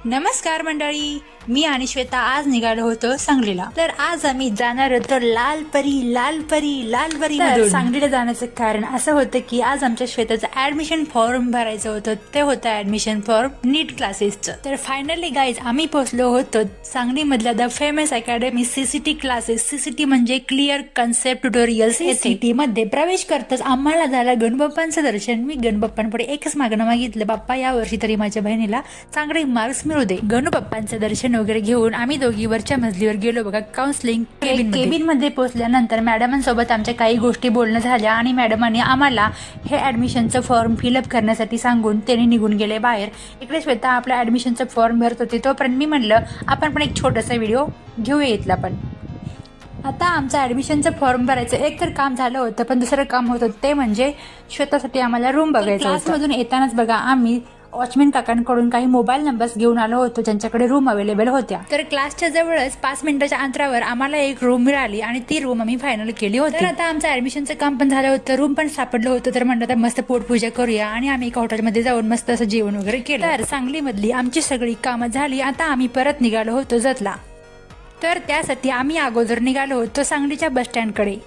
नमस्कार मंडळी, मी आणि श्वेता आज निघालो होतो सांगलीला. तर आज आम्ही जाणार होतो लालपरी. सांगलीला जाण्याचं कारण असं होतं की आज आमच्या श्वेताचं ऍडमिशन फॉर्म भरायचं होतं. ते होतं ऍडमिशन फॉर्म नीट क्लासेसचं. तर फायनली गाईज आम्ही पोहोचलो होतो सांगली मधल्या the famous academy CCT classes. CCT म्हणजे क्लिअर कन्सेप्ट ट्युटोरियल. सीसीटी मध्ये प्रवेश करताच आम्हाला झालं गणबाप्पांचं दर्शन. मी गणबाप्पांपुढे एकच मागणं मागितलं, बाप्पा या वर्षी तरी माझ्या बहिणीला चांगले मार्क्स मिळू दे. गणबाप्पांचं दर्शन वगैरे घेऊन आम्ही दोघी वरच्या मजलीवर गेलो बघा काउन्सिलिंग केबिन मध्ये पोहोचल्यानंतर मॅडमांसोबत आमच्या काही गोष्टी बोलणं झाल्या आणि मॅडमांनी आम्हाला हे ऍडमिशनचं फॉर्म फिलअप करण्यासाठी सांगून त्यांनी निघून गेले बाहेर. इकडे श्वेता आपल्या ऍडमिशनचं फॉर्म भरत होती, तोपर्यंत मी म्हणलं आपण पण एक छोटासा व्हिडिओ घेऊया इथला पण. आता आमचं ऍडमिशनचं फॉर्म भरायचं एक तर काम झालं होतं, पण दुसरं काम होतं ते म्हणजे श्वेतासाठी आम्हाला रूम बघायचं. क्लासमधून येतानाच बघा आम्ही वॉचमॅन काकांकडून काही मोबाईल नंबर्स घेऊन आलो होतो ज्यांच्याकडे रूम अवेलेबल होत्या. तर क्लासच्या जवळच 5 मिनिटाच्या अंतरावर आम्हाला एक रूम मिळाली आणि ती रूम आम्ही फायनल केली होती. तर आता आमचं ऍडमिशनचं काम पण झालं होतं, रूम पण सापडलं होतं. तर म्हणलं तर मस्त पोटपूजा करूया आणि आम्ही एका हॉटेलमध्ये जाऊन मस्त असं जेवण वगैरे केलं. तर सांगलीमधली आमची सगळी कामं झाली. आता आम्ही परत निघालो होतो जतला. तर त्यासाठी आम्ही अगोदर निघालो होतो सांगलीच्या बसस्टँडकडे.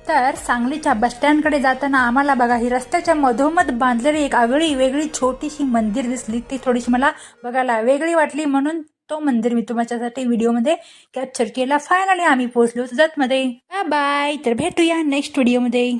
तर सांगलीच्या बसस्टँडकडे जाताना आम्हाला बघा ही रस्त्याच्या मधोमध बांधलेली एक आगळी वेगळी छोटीशी मंदिर दिसली. ती थोडीशी मला बघायला वेगळी वाटली म्हणून तो मंदिर मी तुमच्यासाठी व्हिडिओमध्ये कॅप्चर केला. फायनली आम्ही पोहोचलो जतमध्ये. बाय, तर भेटूया नेक्स्ट व्हिडिओमध्ये.